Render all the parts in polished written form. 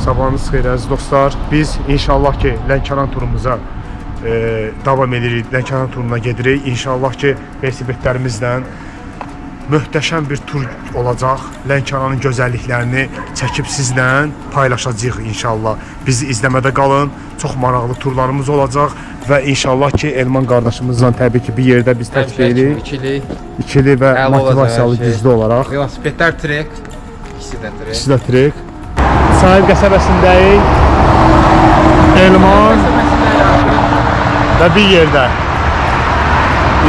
Sabahınız xeyir əziz dostlar. Biz inşallah ki Lənkəran turumuza davam edirik. Lənkəran turuna gedirik. İnşallah ki velosipedlərimizlə möhtəşəm bir tur olacaq. Lənkəranın gözəlliklərini çəkib sizlə paylaşacağıq inşallah. Bizi izləmədə qalın. Çox maraqlı turlarımız olacaq və inşallah ki Elman qardaşımızla təbii ki bir yerdə biz tək deyilik. İkili və motivasiyalı güclü olaraq. Velosipedlər trek. İkisi də trek. Sahil qəsəbəsindəyik. Elman və bir yerdə.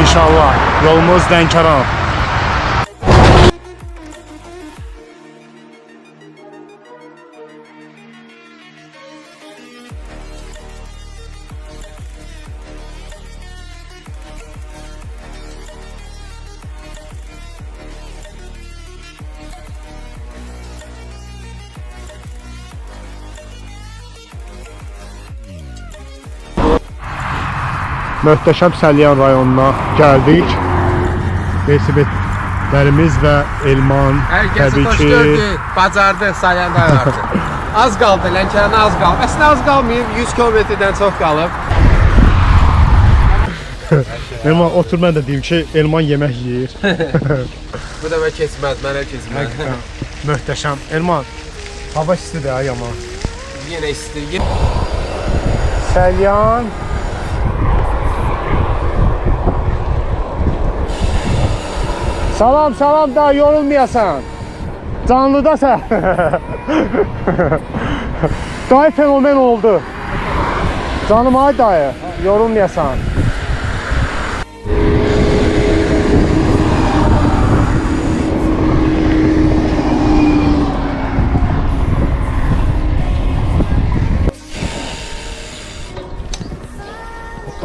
İnşallah yolumuz Lənkəran. Möhtəşəm Səlyan rayonuna gəldik. Velosipedlərimiz və Elman təbii ki bacardı Salyanda artıq. Az qaldı, Lənkərana az qaldı. Əslində az qalmayıb, 100 kilometrdən çox qalıb. Elman otur, mən də deyim ki Elman yemək yeyir. Bu da mən keçməz, mənə keçməz. Möhtəşəm. Elman, hava istidir ay amma. Yenə isti. Səlyan. Salam salam, daha yorulmayasan. Canlıdasan. Dayı fenomen oldu. Canım ay dayı, yorulmayasan.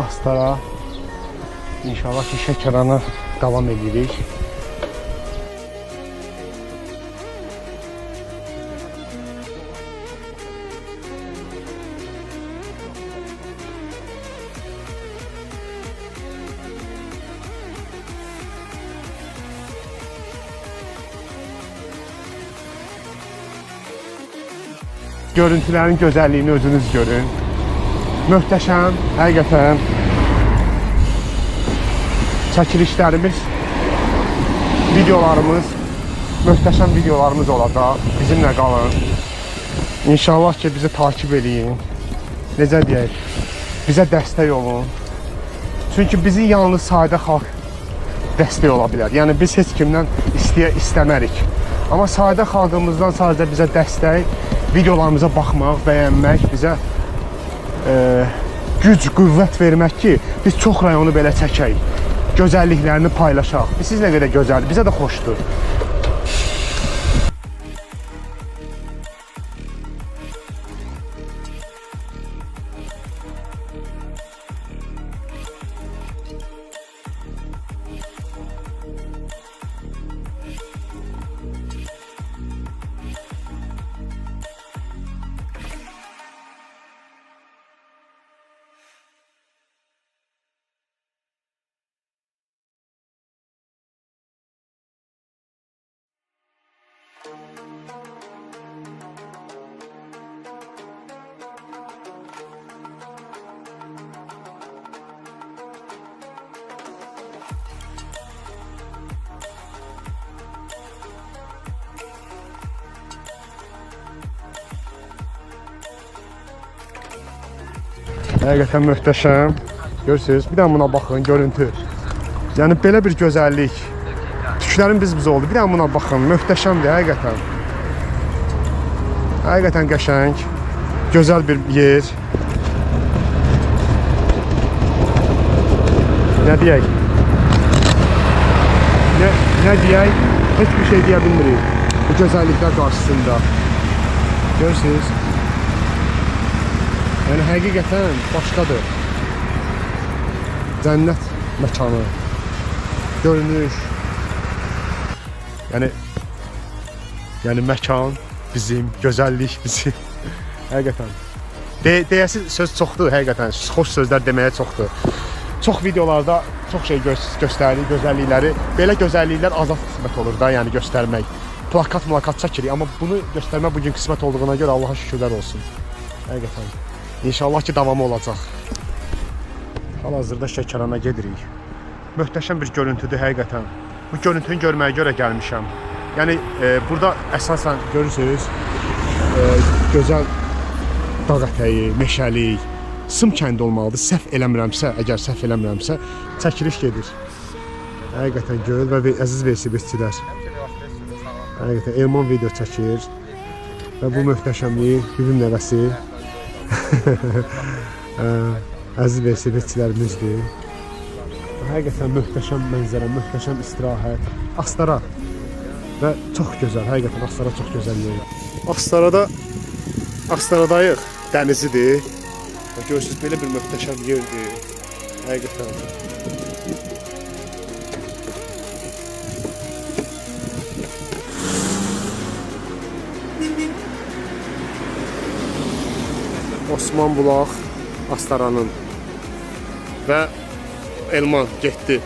Astara İnşallah ki Şəkərana davam edirik. Görüntülərin gözəlliyini özünüz görün. Möhtəşəm, həqiqətən. Çəkilişlərimiz, videolarımız, möhtəşəm videolarımız olacaq. Bizimlə qalın. İnşallah ki bizi takip edin. Necə deyək? Bizə dəstək olun. Çünki bizi yalnız sadə xalq dəstək ola bilər. Yəni biz heç kimdən istəmərik. Amma sadə xalqımızdan sadəcə bizə dəstək, videolarımıza baxmaq, bəyənmək, bizə güc, qüvvət vermək ki, biz çox rayonu belə çəkək, gözəlliklərini paylaşaq. Siz nə qədər gözəl, bizə də xoşdur. Həqiqətən möhtəşəm. Görürsünüz, bir dənə buna baxın, görüntü. Yəni belə bir gözəllik. Tüklərin biz oldu. Bir dənə buna baxın, möhtəşəmdir həqiqətən. Həqiqətən qəşəng, gözəl bir yer. Nə deyək? Nə deyək? Heç bir şey deyə bilmirik bu gözəlliklər qarşısında. Görürsünüz? Yəni həqiqətən başqadır. Cənnət məkanı, görünüş. Yəni məkan bizim, gözəllik bizim. Həqiqətən. Deyəsi söz çoxdur, həqiqətən. Xoş sözlər deməyə çoxdur. Çox videolarda çox şey göstərir, gözəllikləri. Belə gözəlliklər azad qismət olur da, yəni göstərmək. plakat çəkirik, amma bunu göstərmə bu gün qismət olduğuna görə Allaha şükürlər olsun. Həqiqətən. İnşallah ki, davamı olacaq. Hal-hazırda Şəkerana gedirik. Möhtəşəm bir görüntüdür həqiqətən. Bu görüntünü görməyə görə gəlmişəm. Yəni burada əsasən görürsünüz gözəl dağ ətəyi, meşəlik, Sım kəndi olmalıdır. Səhv eləmirəmsə, əgər səhv eləmirəmsə, çəkiliş gedir. Həqiqətən göl və əziz velosipedçilər. Həqiqətən Elman video çəkir və bu möhtəşəmliyi bibim nəvəsi əziz velosipedçilərimizdir. Həqiqətən möhtəşəm mənzərə, möhtəşəm istirahət. Astara və çox gözəl, həqiqətən Astara çox gözəl yer. Astaradayıq, dənizidir. Görürsünüz, belə bir möhtəşəm yerdir. Həqiqətən. Osman Bulaq Astaranın və Elman getdi.